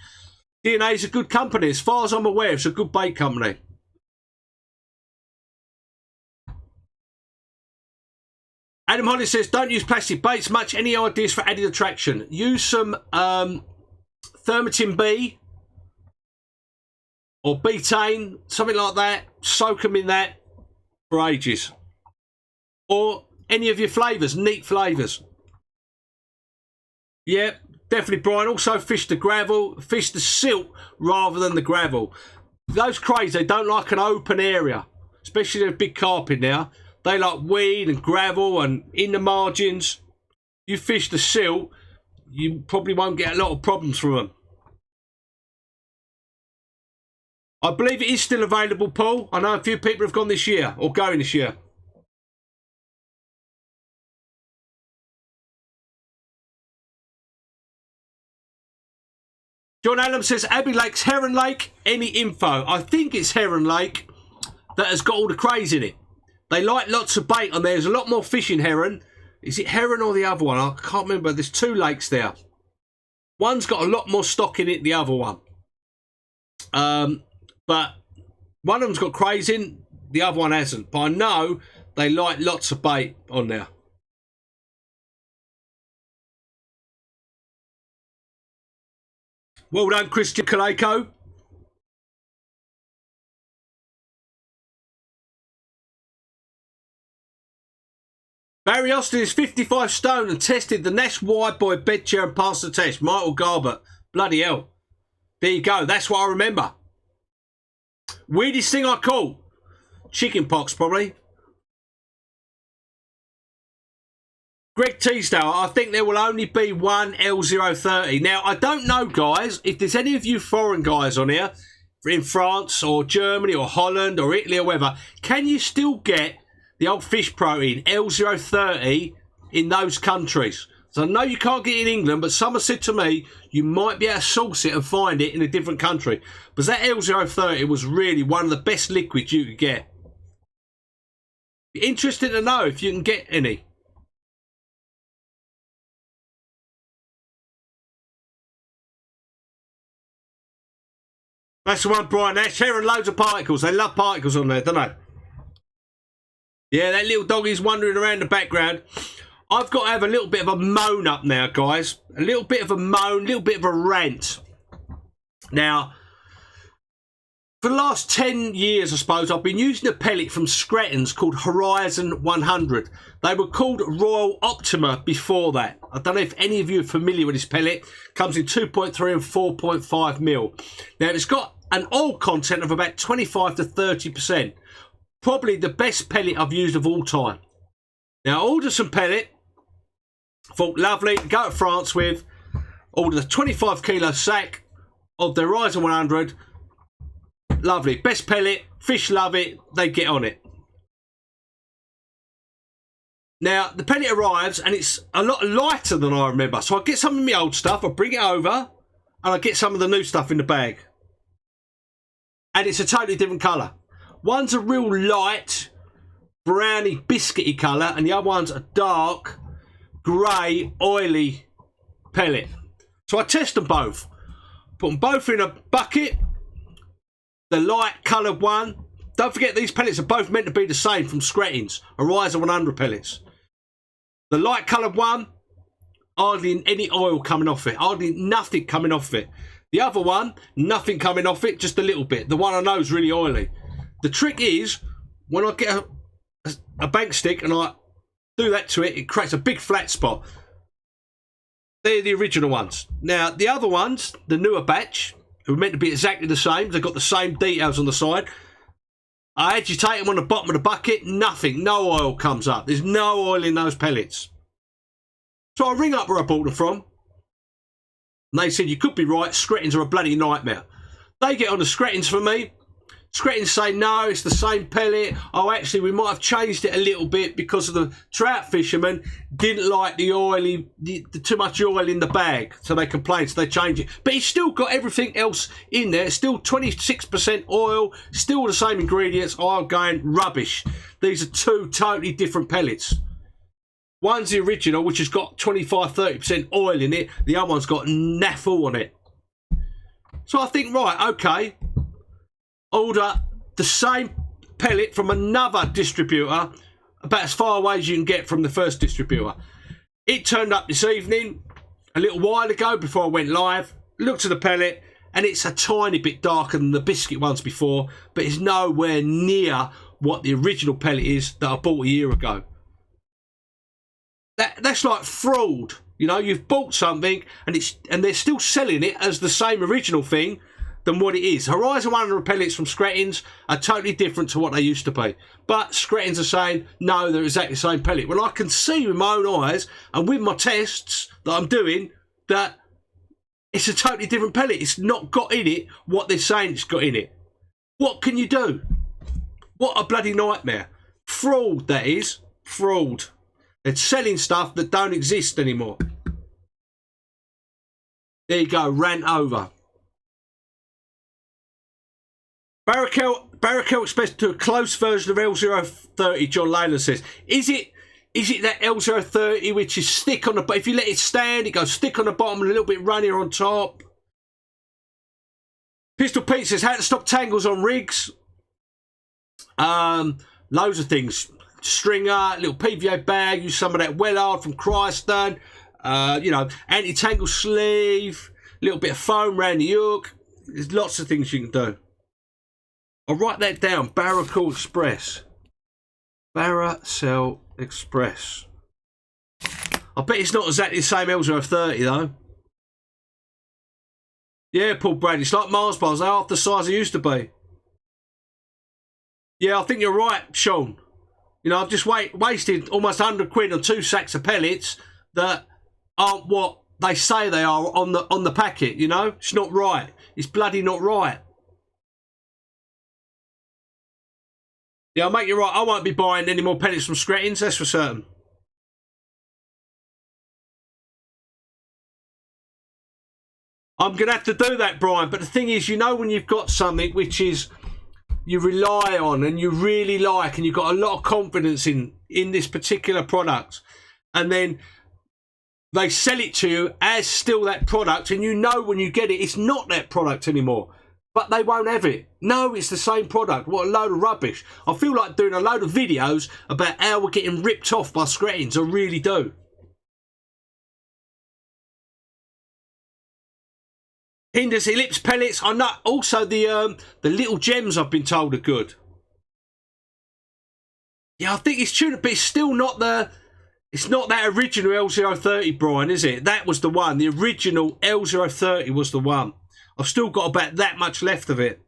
DNA is a good company. As far as I'm aware, it's a good bait company. Adam Holly says, don't use plastic baits much. Any ideas for added attraction? Use some Thermatin B or betaine, something like that. Soak them in that for ages. Or any of your flavours, neat flavours. Yeah, definitely, Brian. Also fish the gravel, fish the silt rather than the gravel. Those crays, they don't like an open area, especially the big carp in there. They like weed and gravel and in the margins. You fish the silt, you probably won't get a lot of problems from them. I believe it is still available, Paul. I know a few people have gone this year, or going this year. John Allen says, Abbey Lake's Heron Lake. Any info? I think it's Heron Lake that has got all the crays in it. They like lots of bait on there. There's a lot more fish in Heron. Is it Heron or the other one? I can't remember. There's 2 lakes there. One's got a lot more stock in it, the other one. But one of them's got crays in, the other one hasn't. But I know they like lots of bait on there. Well done, Christian Kaleko. Barry Austin is 55 stone and tested the Nash wide boy bed chair and passed the test. Michael Garbett. Bloody hell. There you go. That's what I remember. Weirdest thing I caught. Chicken pox, probably. Greg Teasdale, I think there will only be one L030. Now, I don't know, guys, if there's any of you foreign guys on here, in France or Germany or Holland or Italy or wherever, can you still get the old fish protein, L030, in those countries? So I know you can't get it in England, but someone said to me, you might be able to source it and find it in a different country. Because that L030 was really one of the best liquids you could get. Be interested to know if you can get any. That's the one, Brian Nash. Heron, loads of particles. They love particles on there, don't they? Yeah, that little doggy's wandering around the background. I've got to have a little bit of a moan up now, guys. A little bit of a moan, a little bit of a rant. Now, for the last 10 years, I suppose, I've been using a pellet from Scretton's called Horizon 100. They were called Royal Optima before that. I don't know if any of you are familiar with this pellet. Comes in 2.3 and 4.5 mil. Now, it's got an oil content of about 25 to 30%. Probably the best pellet I've used of all time. Now, I ordered some pellet. Thought, lovely, go to France with. Ordered a 25 kilo sack of the Horizon 100. Lovely, best pellet. Fish love it. They get on it. Now, the pellet arrives and it's a lot lighter than I remember. So I get some of my old stuff, I bring it over, and I get some of the new stuff in the bag. And it's a totally different colour. One's a real light, browny, biscuity colour, and the other one's a dark, grey, oily pellet. So I test them both. Put them both in a bucket. The light coloured one. Don't forget these pellets are both meant to be the same from Scretton's. Horizon 100 pellets. The light coloured one, hardly any oil coming off it. Hardly nothing coming off it. The other one, nothing coming off it, just a little bit. The one I know is really oily. The trick is, when I get a bank stick and I do that to it, it creates a big flat spot. They're the original ones. Now, the other ones, the newer batch, who are meant to be exactly the same, they've got the same details on the side. I agitate them on the bottom of the bucket, nothing, no oil comes up. There's no oil in those pellets. So I ring up where I bought them from. And they said, you could be right, Scretton's are a bloody nightmare. They get on the Scretton's for me. Scretton's say, no, it's the same pellet. Oh, actually, we might have changed it a little bit because of the trout fishermen didn't like the oily, too much oil in the bag. So they complained, so they changed it. But it's still got everything else in there. It's still 26% oil, still the same ingredients. Oh, I'm going rubbish. These are two totally different pellets. One's the original, which has got 25-30% oil in it. The other one's got naffle on it. So I think, right, okay. Order the same pellet from another distributor about as far away as you can get from the first distributor. It turned up this evening, a little while ago before I went live. Looked at the pellet and it's a tiny bit darker than the biscuit ones before, but it's nowhere near what the original pellet is that I bought a year ago. That's like fraud. You know, you've bought something and they're still selling it as the same original thing than what it is. Horizon 100 pellets from Scretton's are totally different to what they used to be. But Scretton's are saying, no, they're exactly the same pellet. Well, I can see with my own eyes and with my tests that I'm doing that it's a totally different pellet. It's not got in it what they're saying it's got in it. What can you do? What a bloody nightmare. Fraud, that is. Fraud. They're selling stuff that don't exist anymore. There you go, rant over. Barracuda Express to a close version of L030, John Leyland says. Is it that L030 which is thick on the bottom? If you let it stand, it goes thick on the bottom and a little bit runnier on top. Pistol Pete says, how to stop tangles on rigs. Loads of things. Stringer, little PVA bag, use some of that Wellard from Christone. You know, anti-tangle sleeve, little bit of foam around the hook. There's lots of things you can do. I'll write that down. Barracuda Express. Baracel Express. I bet it's not exactly the same L030 though. Yeah, Paul Brady. It's like Mars bars. They're half the size they used to be. Yeah, I think you're right, Sean. You know, I've just wasted almost 100 quid on 2 sacks of pellets that aren't what they say they are on the packet, you know? It's not right. It's bloody not right. Yeah, I'll make you right. I won't be buying any more pellets from Scretton's, that's for certain. I'm going to have to do that, Brian. But the thing is, you know when you've got something which is you rely on and you really like and you've got a lot of confidence in this particular product, and then they sell it to you as still that product, and you know when you get it, it's not that product anymore. but they won't have it. No, it's the same product. What a load of rubbish. I feel like doing a load of videos about how we're getting ripped off by screttings. I really do. Hinders ellipse pellets. I know. Also the little gems I've been told are good. Yeah, I think it's tuna, but it's still not the. It's not that original L030, Brian, is it? That was the one. The original L030 was the one. I've still got about that much left of it.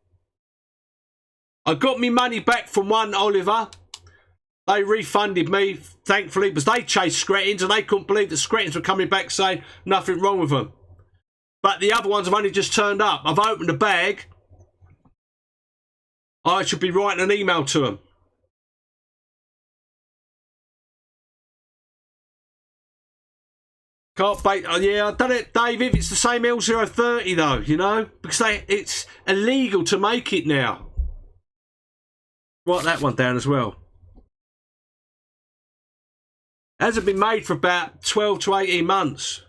I got me money back from one, Oliver. They refunded me, thankfully, because they chased screttings and they couldn't believe that screttings were coming back saying nothing wrong with them. But the other ones have only just turned up. I've opened the bag. I should be writing an email to them. Carp bait, yeah, I've done it, Dave, if it's the same L030 though, you know, because it's illegal to make it now. Write that one down as well. Hasn't been made for about 12 to 18 months.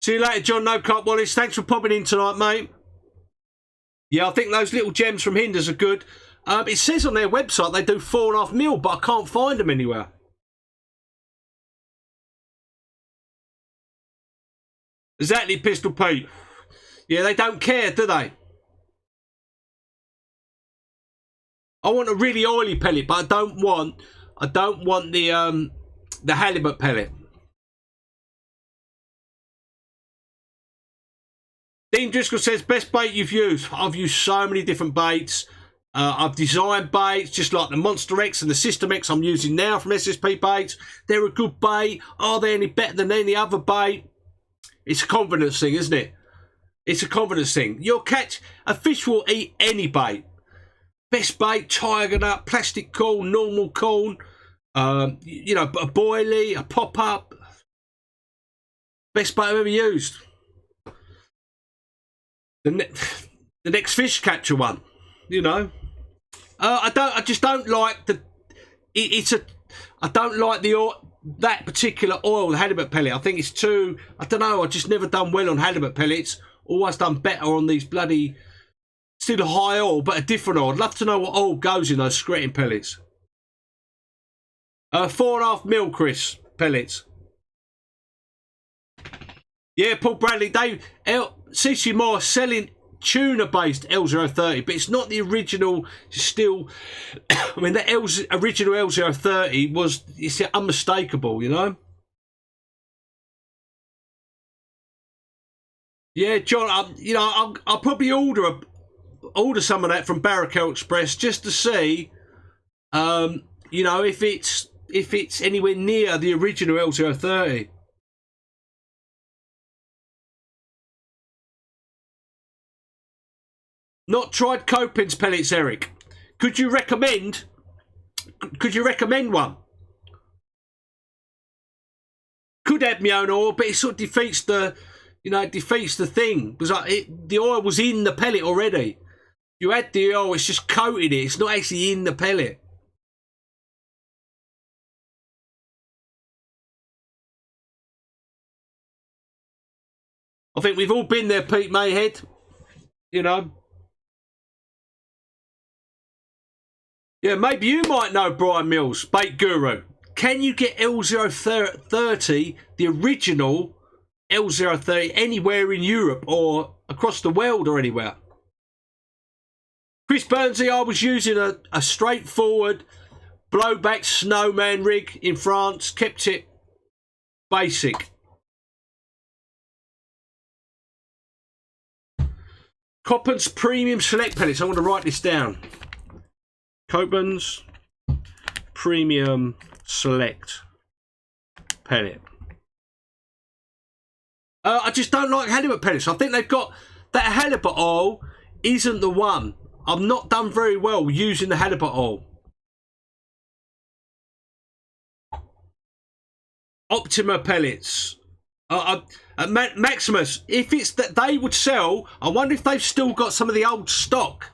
See you later, John No Carp Wallace. Thanks for popping in tonight, mate. Yeah, I think those little gems from Hinders are good. It says on their website they do 4.5 mil, but I can't find them anywhere. Exactly, Pistol Pete. Yeah, they don't care, do they? I want a really oily pellet, but I don't want the halibut pellet. Dean Driscoll says, best bait you've used. I've used so many different baits. I've designed baits, just like the Monster X and the System X I'm using now from SSP Baits. They're a good bait. Are they any better than any other bait? It's a confidence thing, isn't it? It's a confidence thing. You'll catch, a fish will eat any bait. Best bait, tiger nut, plastic corn, normal corn, you know, a boilie, a pop-up. Best bait I've ever used. The next fish catcher one, you know. I just don't like the. I don't like that particular oil, the halibut pellet. I think it's too. I don't know. I've just never done well on halibut pellets. Always done better on these bloody. Still a high oil, but a different oil. I'd love to know what oil goes in those scretting pellets. 4.5 mil, Chris, pellets. Yeah, Paul Bradley, CC Moore selling tuna-based L030, but it's not the original. Still, I mean, the original L030 it's unmistakable, you know. Yeah, John, you know, I'll probably order some of that from Barracuda Express just to see, you know, if it's anywhere near the original L030. Not tried Copin's pellets, Eric. Could you recommend one? Could have my own oil, but it sort of defeats the, you know, it defeats the thing. Because the oil was in the pellet already. You add the oil, it's just coated it. It's not actually in the pellet. I think we've all been there, Pete Mayhead. You know. Yeah, maybe you might know Brian Mills, Bait Guru. Can you get L030, the original L030, anywhere in Europe or across the world or anywhere? Chris Burnsy, I was using a straightforward blowback snowman rig in France. Kept it basic. Coppen's Premium Select Pellets. I want to write this down. Coppen's Premium Select Pellet. I just don't like halibut pellets. I think they've got that halibut oil isn't the one. I've not done very well using the halibut oil. Optima pellets. Maximus, if it's that they would sell, I wonder if they've still got some of the old stock.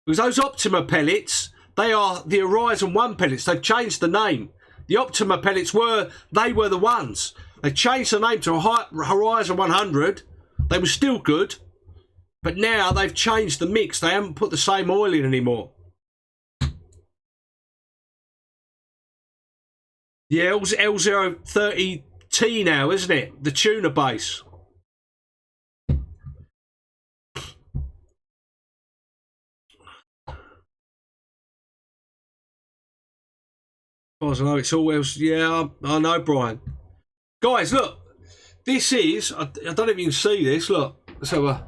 Because those Optima pellets, they are the Horizon 1 pellets. They've changed the name. The Optima pellets were the ones. They changed the name to Horizon 100. They were still good, but now they've changed the mix. They haven't put the same oil in anymore. Yeah, it was L030T now, isn't it? The tuner base. I know it's all else. Yeah, I know, Brian. Guys, look. This is. I don't know if you can see this. Look. Let's have a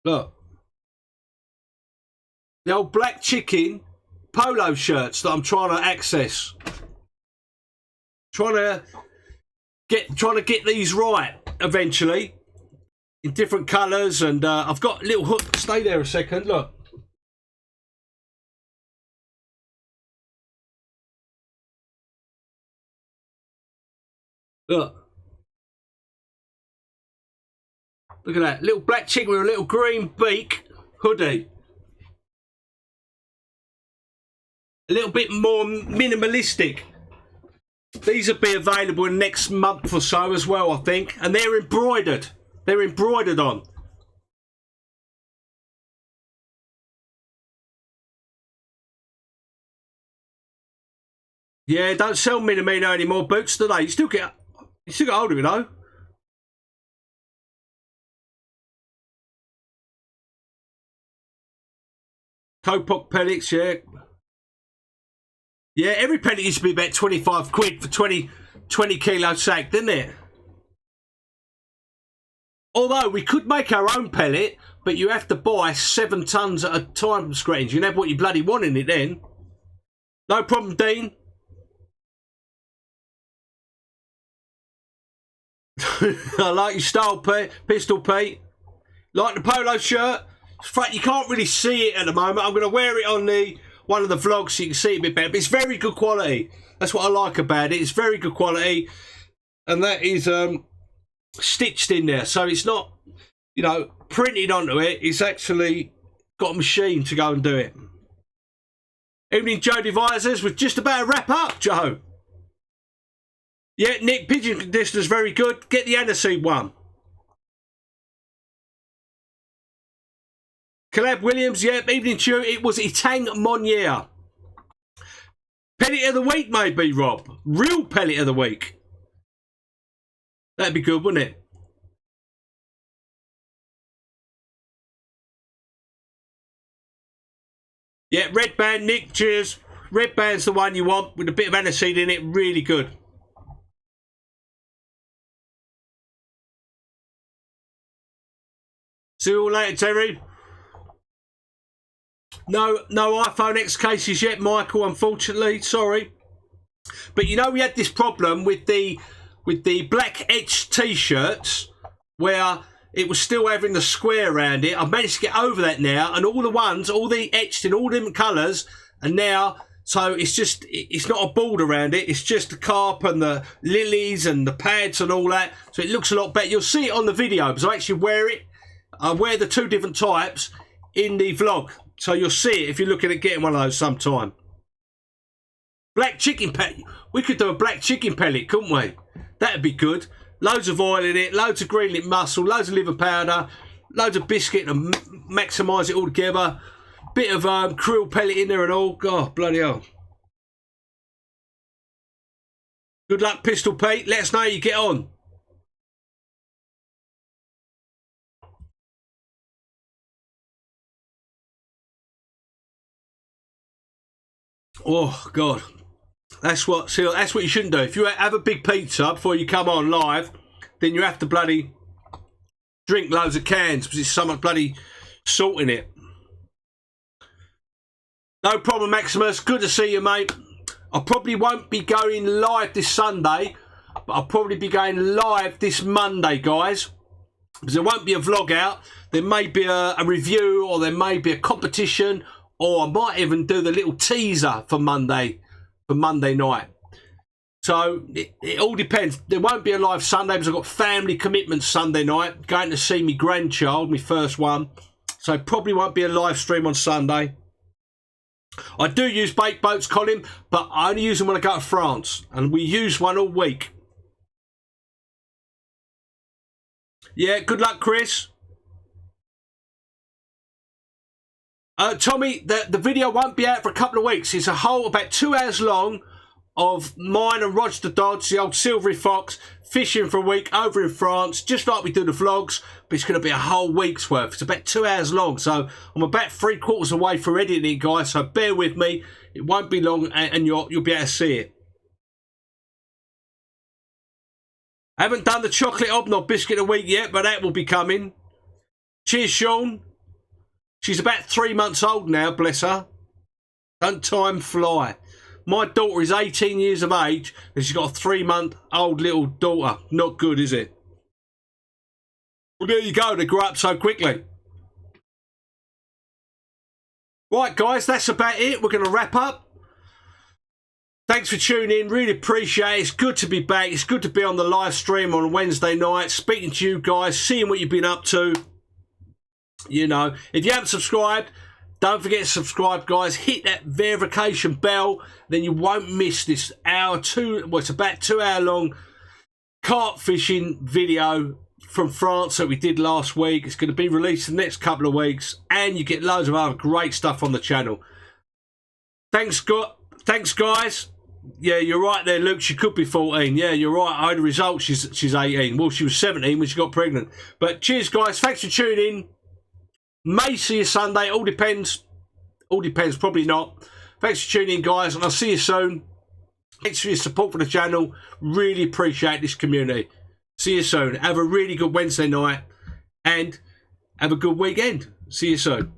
look. The old black chicken polo shirts that I'm trying to access. Trying to get these right eventually in different colours, and I've got a little hook. Stay there a second. Look. Look. Look at that. Little black chicken with a little green beak hoodie. A little bit more minimalistic. These will be available in next month or so as well, I think. And they're embroidered. They're embroidered on. Yeah, don't sell Minamino anymore, Boots, do they? You still get hold of it, though. Copok pellets, yeah. Yeah, every pellet used to be about 25 quid for 20 kilo sack, didn't it? Although we could make our own pellet, but you have to buy 7 tons at a time, Scratch. You never what you bloody want in it then. No problem, Dean. I like your style, Pete. Pistol Pete. Like the polo shirt. In fact, you can't really see it at the moment. I'm going to wear it on one of the vlogs so you can see it a bit better. But it's very good quality. That's what I like about it. It's very good quality. And that is stitched in there. So it's not, you know, printed onto it. It's actually got a machine to go and do it. Evening, Joe Devisers. We're just about to wrap up, Joe. Yeah, Nick, pigeon conditioner's very good. Get the aniseed one. Caleb Williams, yeah, evening to you. It was Itang Monier. Pellet of the week, maybe, Rob. Real pellet of the week. That'd be good, wouldn't it? Yeah, red band, Nick, cheers. Red band's the one you want with a bit of aniseed in it. Really good. See you all later, Terry. No iPhone X cases yet, Michael, unfortunately. Sorry. But you know we had this problem with the black etched t-shirts where it was still having the square around it. I've managed to get over that now, and all the etched in all different colours, and now so it's not a board around it, it's just the carp and the lilies and the pads and all that. So it looks a lot better. You'll see it on the video because I actually wear it. I wear the 2 different types in the vlog. So you'll see it if you're looking at getting one of those sometime. Black chicken pellet. We could do a black chicken pellet, couldn't we? That'd be good. Loads of oil in it, loads of green lip mussel, loads of liver powder, loads of biscuit to maximise it all together. Bit of krill pellet in there and all. God, bloody hell. Good luck, Pistol Pete. Let us know how you get on. Oh God, that's what you shouldn't do. If you have a big pizza before you come on live, then you have to bloody drink loads of cans because it's so much bloody salt in it. No problem, Maximus. Good to see you, mate. I probably won't be going live this Sunday, but I'll probably be going live this Monday, guys, because there won't be a vlog out. There may be a review, or there may be a competition. Or I might even do the little teaser for Monday night. So it all depends. There won't be a live Sunday because I've got family commitments Sunday night. Going to see my grandchild, my first one. So probably won't be a live stream on Sunday. I do use bait boats, Colin, but I only use them when I go to France. And we use one all week. Yeah, good luck, Chris. Tommy, the video won't be out for a couple of weeks. It's a whole about 2 hours long of mine and Roger the Dodge, the old silvery fox, fishing for a week over in France, just like we do the vlogs, but it's going to be a whole week's worth. It's about 2 hours long, so I'm about 3/4 of the way through editing it, guys, so bear with me. It won't be long, and you'll be able to see it. I haven't done the chocolate hobnob biscuit of the week yet, but that will be coming. Cheers, Sean. She's about 3 months old now, bless her. Don't time fly. My daughter is 18 years of age and she's got a 3-month-old little daughter. Not good, is it? Well, there you go. They grow up so quickly. Right, guys, that's about it. We're going to wrap up. Thanks for tuning in. Really appreciate it. It's good to be back. It's good to be on the live stream on Wednesday night, speaking to you guys, seeing what you've been up to. You know, if you haven't subscribed, don't forget to subscribe, guys. Hit that verification bell, then you won't miss this it's about 2 hour long carp fishing video from France that we did last week. It's going to be released in the next couple of weeks, and you get loads of other great stuff on the channel. Thanks, guys. Yeah, you're right there, Luke. She could be 14. Yeah, you're right. I heard the results. She's 18. Well, she was 17 when she got pregnant. But cheers, guys. Thanks for tuning in. May see you Sunday. All depends. All depends. Probably not. Thanks for tuning in, guys, and I'll see you soon. Thanks for your support for the channel. Really appreciate this community. See you soon. Have a really good Wednesday night and have a good weekend. See you soon.